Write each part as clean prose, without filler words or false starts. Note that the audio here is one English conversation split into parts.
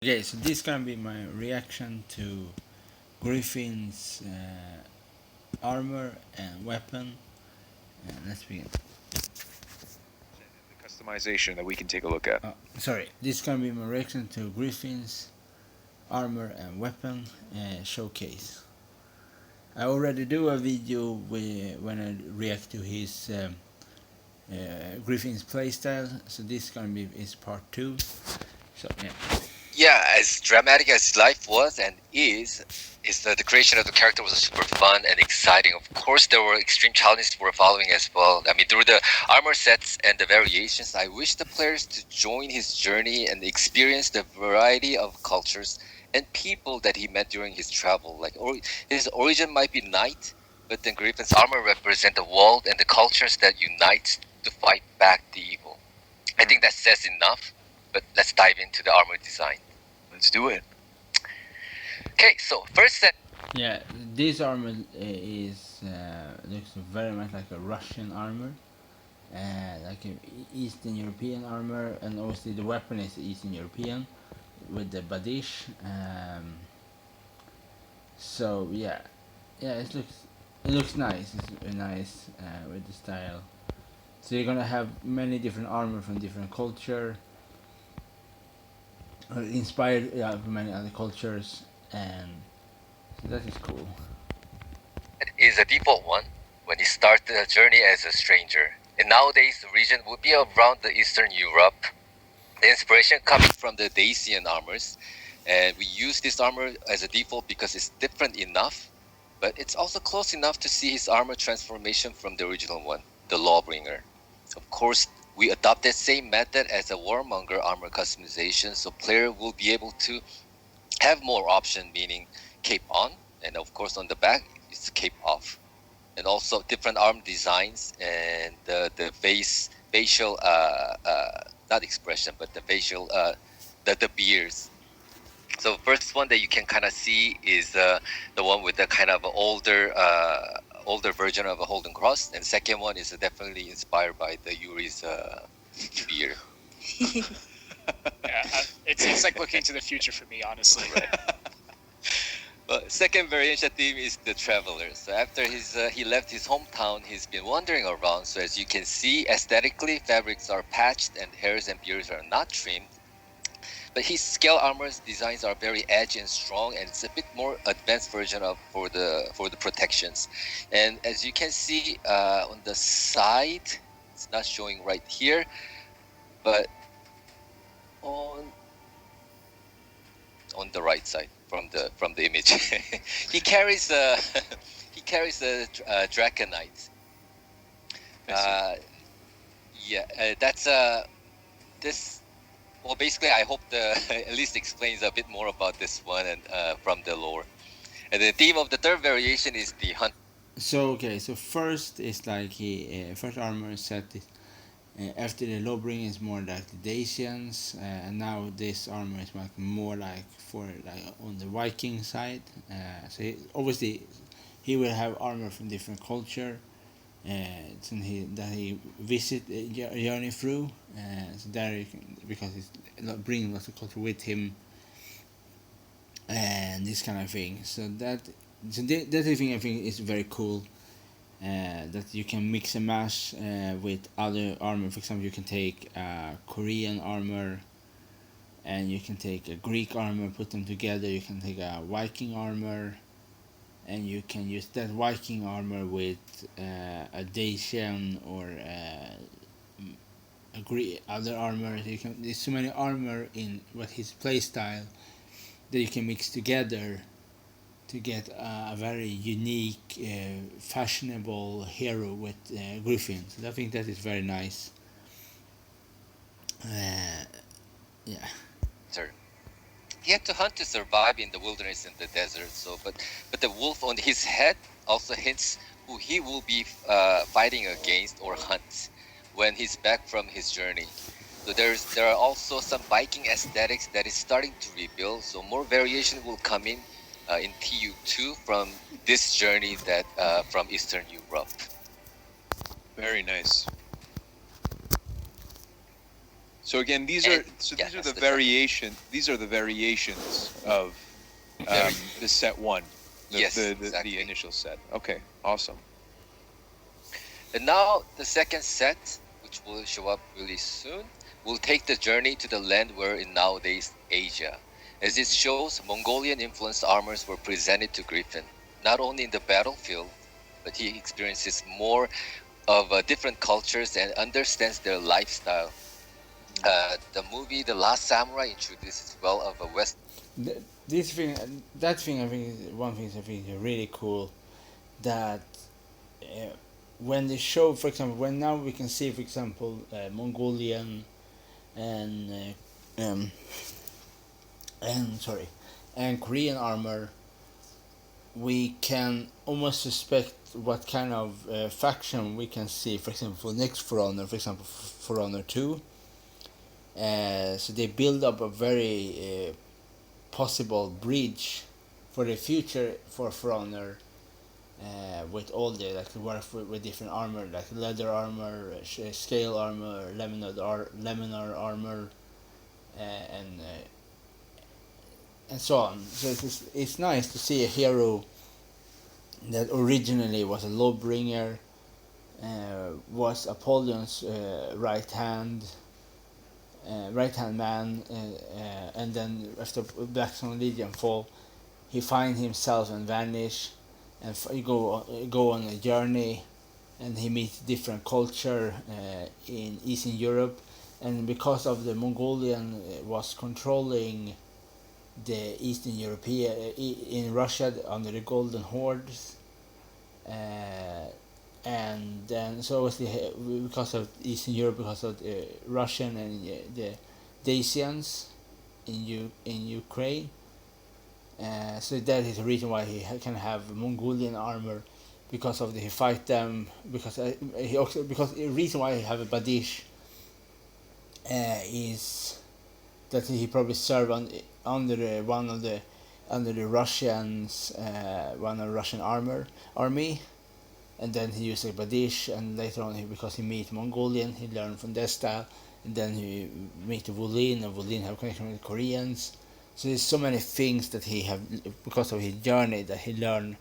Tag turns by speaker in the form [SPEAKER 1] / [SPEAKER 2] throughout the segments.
[SPEAKER 1] Okay, so this gonna be my reaction to Gryphon's armor and weapon. And let's begin.
[SPEAKER 2] The customization that we can take a look at.
[SPEAKER 1] Sorry, this is gonna be my reaction to Gryphon's armor and weapon showcase. I already do a video when I react to his Gryphon's playstyle, so this is gonna be his part 2. So yeah.
[SPEAKER 3] Yeah, as dramatic as life was and is that the creation of the character was super fun and exciting. Of course, there were extreme challenges we're following as well. I mean, through the armor sets and the variations, I wish the players to join his journey and experience the variety of cultures and people that he met during his travel. Like, his origin might be knight, but then Gryphon's armor represent the world and the cultures that unite to fight back the evil. I think that says enough, but let's dive into the armor design.
[SPEAKER 2] Let's do it.
[SPEAKER 3] Okay, so first set.
[SPEAKER 1] Yeah, this armor is looks very much like a Russian armor, like a Eastern European armor, and obviously the weapon is Eastern European with the badish. So yeah, it looks nice. It's nice with the style. So you're gonna have many different armor from different culture, or inspired from many other cultures, and so that is cool.
[SPEAKER 3] Is a default one when you start the journey as a stranger. And nowadays, the region would be around the Eastern Europe. The inspiration coming from the Dacian armors, and we use this armor as a default because it's different enough, but it's also close enough to see his armor transformation from the original one, the Lawbringer. Of course, we adopted same method as a Warmonger armor customization, so player will be able to have more option, meaning cape on, and of course on the back it's cape off, and also different arm designs and the facial not expression but the facial the beards. So first one that you can kind of see is the one with the kind of older version of a Holden Cross, and second one is definitely inspired by the Yuri's beard.
[SPEAKER 4] Yeah, it's like looking to the future for me, honestly.
[SPEAKER 3] But second variation theme is the traveler. So after he left his hometown, he's been wandering around. So as you can see, aesthetically, fabrics are patched and hairs and beards are not trimmed. But his scale armor's designs are very edgy and strong, and it's a bit more advanced version of for the protections. And as you can see on the side, it's not showing right here, but on the right side from the image, he carries a he carries a draconite. That's this. Well, basically, I hope the at least explains a bit more about this one and from the lore. And the theme of the third variation is the hunt.
[SPEAKER 1] So okay, so first is like he first armor set is, after the Lowbring is more like the Dacians, and now this armor is like more like for like on the Viking side. So obviously he will have armor from different culture, that he visit journey through. So there you can, because he's bringing lots of culture with him, and this kind of thing. That thing I think is very cool. That you can mix and match with other armor. For example, you can take Korean armor, and you can take a Greek armor, put them together. You can take a Viking armor, and you can use that Viking armor with a Dacian or other armor. There's so many armor in what his playstyle that you can mix together to get a very unique, fashionable hero with Gryphon. So I think that is very nice. Yeah.
[SPEAKER 3] Sir. He had to hunt to survive in the wilderness and the desert. But the wolf on his head also hints who he will be fighting against or hunt when he's back from his journey. So there are also some Viking aesthetics that is starting to rebuild. So more variation will come in TU2 from this journey that from Eastern Europe.
[SPEAKER 2] Very nice. So again, these
[SPEAKER 3] And-
[SPEAKER 2] are
[SPEAKER 3] yeah,
[SPEAKER 2] these are
[SPEAKER 3] that's
[SPEAKER 2] the
[SPEAKER 3] the set.
[SPEAKER 2] variation. These are the variations of the set one.
[SPEAKER 3] Yes,
[SPEAKER 2] the
[SPEAKER 3] exactly.
[SPEAKER 2] initial set. Okay, awesome.
[SPEAKER 3] And now the second set, which will show up really soon, will take the journey to the land where in nowadays Asia. As it shows, Mongolian-influenced armors were presented to Gryphon, not only in the battlefield, but he experiences more of different cultures and understands their lifestyle. The movie The Last Samurai introduces well of a West.
[SPEAKER 1] This thing, that thing, I think is one thing I think is really cool. That when they show, for example, when now we can see, for example, Mongolian and and sorry, and Korean armor, we can almost suspect what kind of faction we can see. For example, for next For Honor, for example, For Honor 2. So they build up a very possible bridge for the future for Honor, with all the like work with different armor, like leather armor, scale armor, laminar armor, and and so on. So it's nice to see a hero that originally was a lawbringer, was Apollon's right hand man, and then after Black Sun Legion fall, he find himself and vanish, and go on a journey, and he meets different culture in Eastern Europe, and because of the Mongolian was controlling the Eastern European in Russia under the Golden Hordes, and then so obviously because of Eastern Europe, because of the Russian and the Dacians in Ukraine. So that is the reason why he can have Mongolian armor, because of he fight them, because he also because the reason why he have a Badish is that he probably served under the Russians, one of the Russian army, and then he used a Badish, and later on because he meet Mongolian, he learned from their style, and then he meet Volin, and Volin have connection with Koreans. So there's so many things that he have because of his journey that he learned,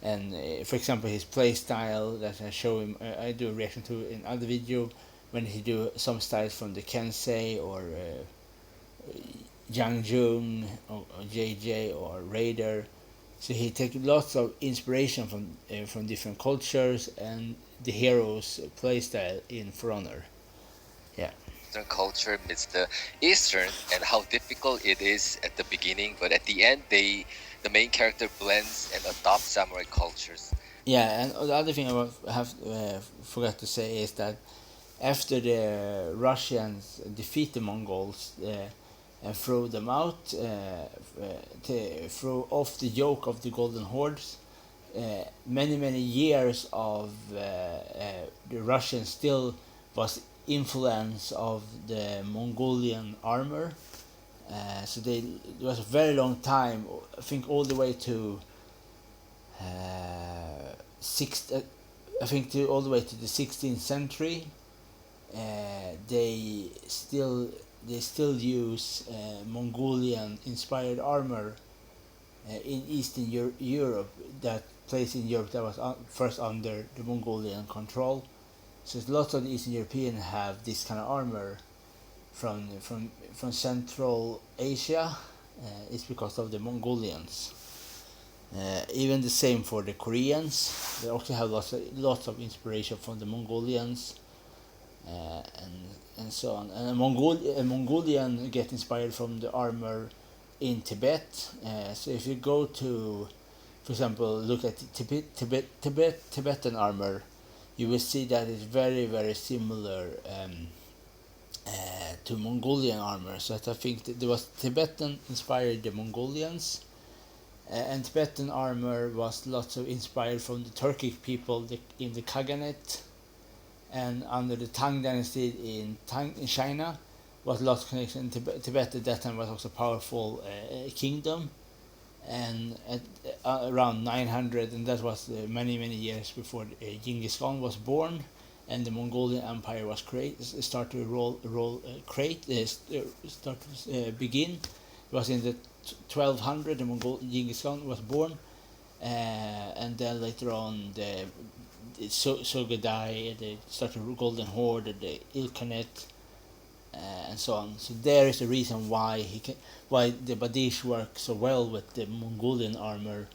[SPEAKER 1] and for example his play style that I show him, I do a reaction to in other video when he do some styles from the Kensei or Jiangjung or JJ or Raider. So he take lots of inspiration from different cultures and the heroes' playstyle in For Honor. Yeah.
[SPEAKER 3] Western culture meets the Eastern, and how difficult it is at the beginning, but at the end, the main character blends and adopts samurai cultures.
[SPEAKER 1] Yeah, and the other thing I have forgot to say is that after the Russians defeat the Mongols and throw them out, to throw off the yoke of the Golden Hordes, many years of the Russians still was influence of the Mongolian armor. So it was a very long time. I think all the way to all the way to the 16th century. They still use Mongolian inspired armor in Eastern Europe, that place in Europe that was first under the Mongolian control. So lots of the Eastern Europeans have this kind of armor from Central Asia. It's because of the Mongolians. Even the same for the Koreans. They also have lots of inspiration from the Mongolians, and so on. And a Mongolian get inspired from the armor in Tibet. So if you go to, for example, look at Tibetan armor, you will see that it's very similar to Mongolian armor. So I think there was Tibetan inspired the Mongolians, and Tibetan armor was lots of inspired from the Turkic people in the Khaganate, and under the Tang dynasty in China was lots of connection. Tibet at that time was also a powerful kingdom, and at around 900, and that was many years before Genghis Khan was born, and the Mongolian Empire was start to begin. It was in the 1200 the Mongol Genghis Khan was born, and then later on the Sugadai, the started Golden Horde, the Ilkhanate, and so on. So there is the reason why why the Badish work so well with the Mongolian armor,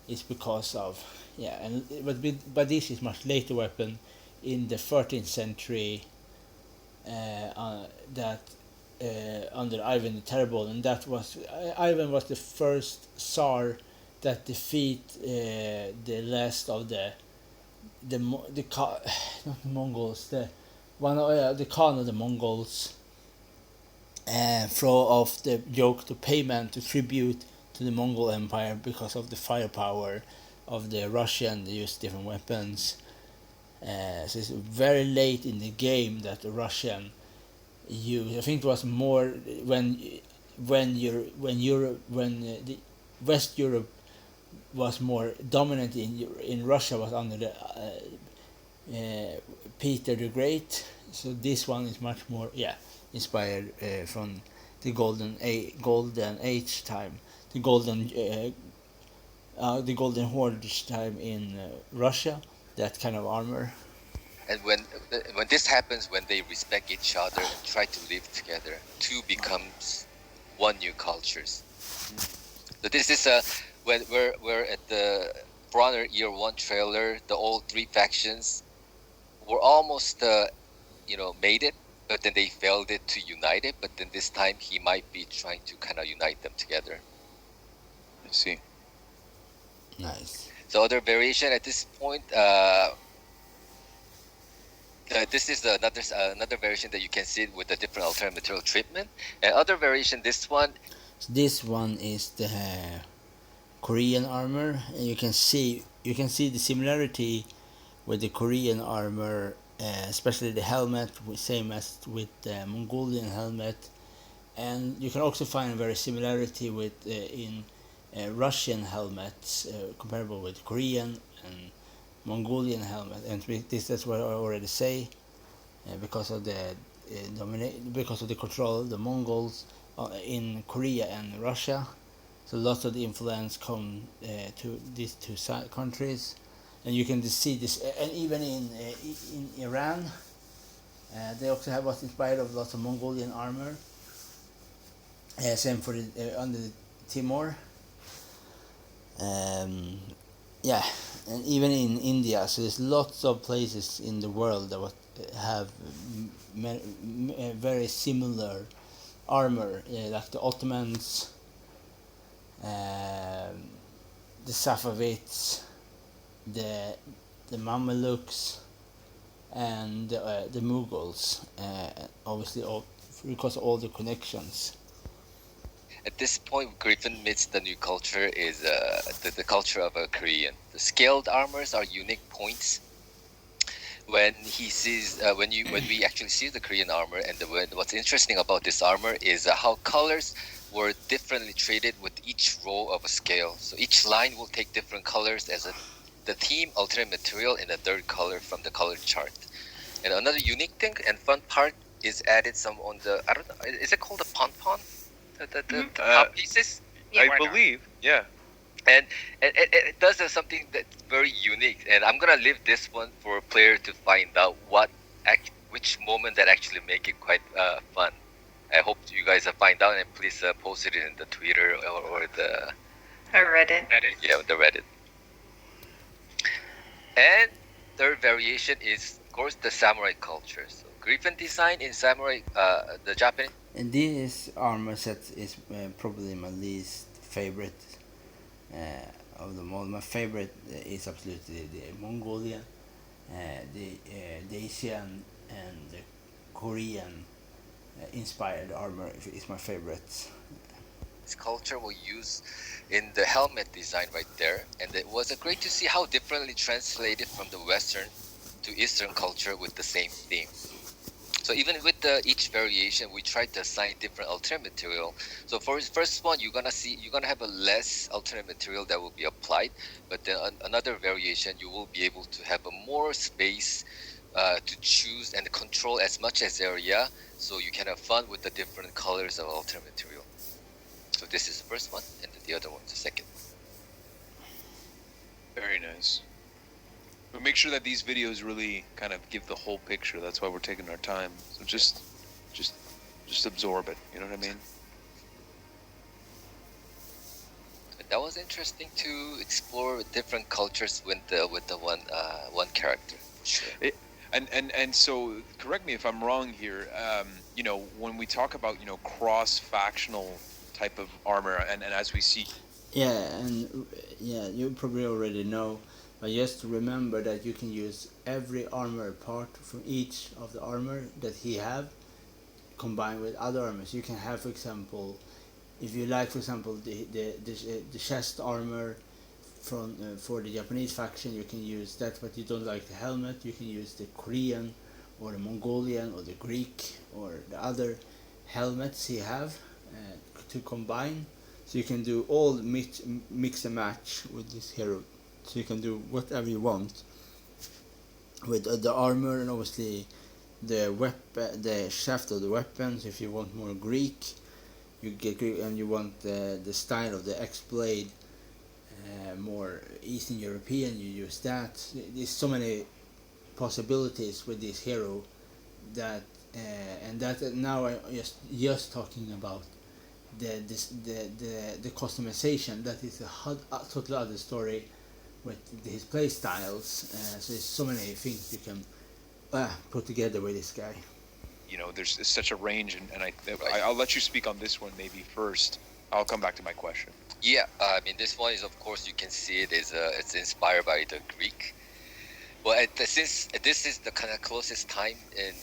[SPEAKER 1] is because of but Badish is much later weapon in the 13th century, that under Ivan the Terrible, and that was Ivan was the first Tsar that defeat the last of not the Mongols, the Khan of the Mongols, throw off the yoke to payment to tribute to the Mongol Empire because of the firepower of the Russian. They used different weapons. So it's very late in the game that the Russian used. I think it was more when the West Europe was more dominant in Russia, was under the Peter the Great. So this one is much more inspired from the golden age time, the golden horde time in Russia. That kind of armor.
[SPEAKER 3] And when this happens, when they respect each other and try to live together, two becomes one new cultures. So this is when we're at the For Honor Year 1 trailer. The all three factions were almost made it, but then they failed it to unite it. But then this time he might be trying to kind of unite them together.
[SPEAKER 2] I see.
[SPEAKER 1] Nice.
[SPEAKER 3] So other variation at this point, this is another variation that you can see with a different alternate material treatment. And other variation, this one
[SPEAKER 1] is the Korean armor, and you can see the similarity with the Korean armor, especially the helmet, same as with the Mongolian helmet, and you can also find very similarity with in Russian helmets, comparable with Korean and Mongolian helmet. And that's what I already say, because of the because of the control of the Mongols in Korea and Russia. So lots of the influence come to these two countries, and you can see this, and even in Iran, they also was inspired of lots of Mongolian armor. Same for under Timor. And even in India. So there's lots of places in the world that have very similar armor, like the Ottomans, the Safavids, the Mamelukes, and the Mughals. Obviously, because of all the connections.
[SPEAKER 3] At this point, Gryphon meets the new culture is the culture of a Korean. The scaled armors are unique points. When he sees, when we actually see the Korean armor, and what's interesting about this armor is how colors were differently treated with each row of a scale. So each line will take different colors as the theme, alternate material, in the third color from the color chart. And another unique thing and fun part is added some on the, I don't know, is it called a pon-pon? The top pieces?
[SPEAKER 2] Yeah, I believe, yeah.
[SPEAKER 3] And it does something that's very unique. And I'm gonna leave this one for a player to find out which moment that actually make it quite fun. I hope you guys find out, and please post it in the Twitter or the
[SPEAKER 5] Reddit.
[SPEAKER 3] Yeah, the Reddit. And third variation is, of course, the samurai culture. So Gryphon design in samurai, the Japanese.
[SPEAKER 1] And this armor set is probably my least favorite of them all. My favorite is absolutely the Mongolian, the Asian, and the Korean inspired armor is my favorite.
[SPEAKER 3] This culture will use in the helmet design right there, and it was great to see how differently translated from the Western to Eastern culture with the same theme. So even with each variation, we tried to assign different alternate material. So for his first one, you're gonna have a less alternate material that will be applied, but then another variation, you will be able to have a more space to choose and control as much as area, so you can have fun with the different colors of alternate material. So this is the first one, and the other one's the second.
[SPEAKER 2] Very nice. But make sure that these videos really kind of give the whole picture. That's why we're taking our time. So just absorb it. You know what I mean?
[SPEAKER 3] That was interesting to explore different cultures with the one character. For sure.
[SPEAKER 2] And so correct me if I'm wrong here. You know, when we talk about, you know, cross-factional type of armor, and as we see,
[SPEAKER 1] you probably already know, but just remember that you can use every armor part from each of the armor that he have combined with other armors. You can have, for example, if you like, for example, the chest armor from for the Japanese faction, you can use that. But you don't like the helmet, you can use the Korean or the Mongolian or the Greek or the other helmets he have to combine. So you can do all mix and match with this hero. So you can do whatever you want with the armor, and obviously the weapon, the shaft of the weapons. If you want more Greek, you get Greek, and you want the style of the X-blade more Eastern European, you use that. There's so many possibilities with this hero that and that now I just talking about the customization. That is a totally other story with his play styles. So there's so many things you can put together with this guy.
[SPEAKER 2] you know, there's such a range, and I'll let you speak on this one maybe first. I'll come back to my question.
[SPEAKER 3] Yeah, I mean, this one is, of course, you can see it is it's inspired by the Greek. Well, since this is the kind of closest time in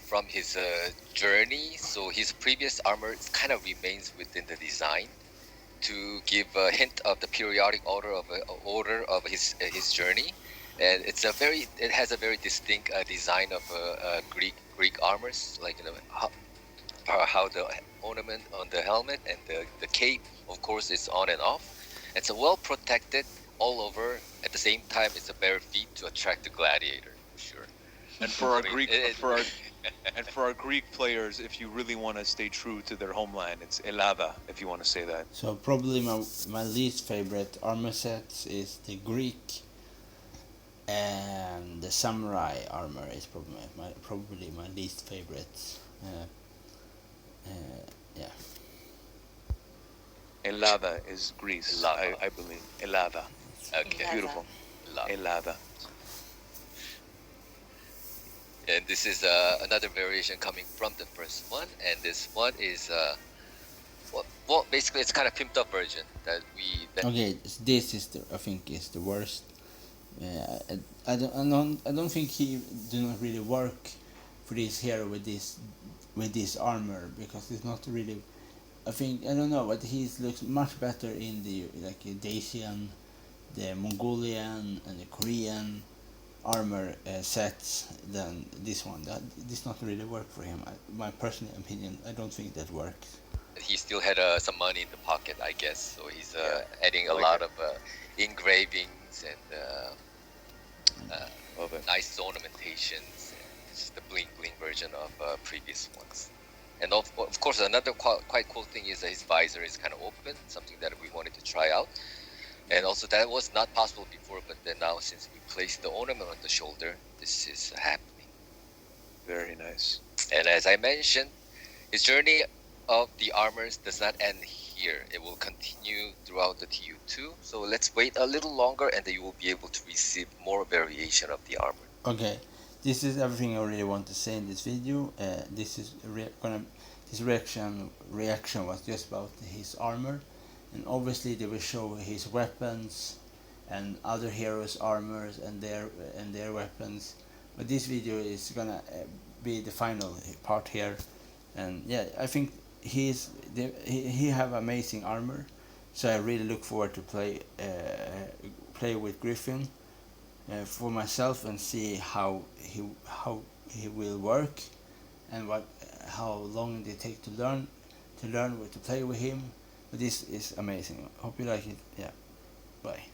[SPEAKER 3] from his journey, so his previous armor kind of remains within the design to give a hint of the periodic order of his journey, and it has a very distinct design of Greek armors, like, you know, how the ornament on the helmet and the cape, of course, is on and off. It's a well protected all over. At the same time, it's a bare feet to attract the gladiator, for sure.
[SPEAKER 2] And for our for our Greek players, if you really want to stay true to their homeland, it's Elava, if you want to say that.
[SPEAKER 1] So probably my least favorite armor sets is the Greek, and the samurai armor is probably my least favorite. Yeah.
[SPEAKER 2] Elava is Greece, I believe. Elava.
[SPEAKER 3] Okay.
[SPEAKER 2] Beautiful. Elava.
[SPEAKER 3] And this is another variation coming from the first one, and this one is well, basically it's kind of pimped up version that we.
[SPEAKER 1] Okay, this is I think is the worst. I don't think he do not really work for this hero with this armor, because it's not really. I don't know, but he looks much better in the Dacian, the Mongolian, and the Korean armor sets than this one. This not really work for him. My personal opinion, I don't think that works.
[SPEAKER 3] He still had some money in the pocket, I guess, so he's adding a lot of engravings and nice ornamentations. It's just the bling bling version of previous ones. And of course, another quite cool thing is that his visor is kind of open, something that we wanted to try out. And also that was not possible before, but then now, since we placed the ornament on the shoulder, this is happening.
[SPEAKER 2] Very nice.
[SPEAKER 3] And as I mentioned, his journey of the armors does not end here. It will continue throughout the TU2. So let's wait a little longer, and then you will be able to receive more variation of the armor.
[SPEAKER 1] Okay, this is everything I really want to say in this video. This reaction was just about his armor. And obviously they will show his weapons and other heroes' armors and their weapons. But this video is gonna be the final part here. And yeah, I think he have amazing armor. So I really look forward to play with Gryphon for myself and see how he will work, and how long it take to learn to play with him. But this is amazing. Hope you like it. Yeah. Bye.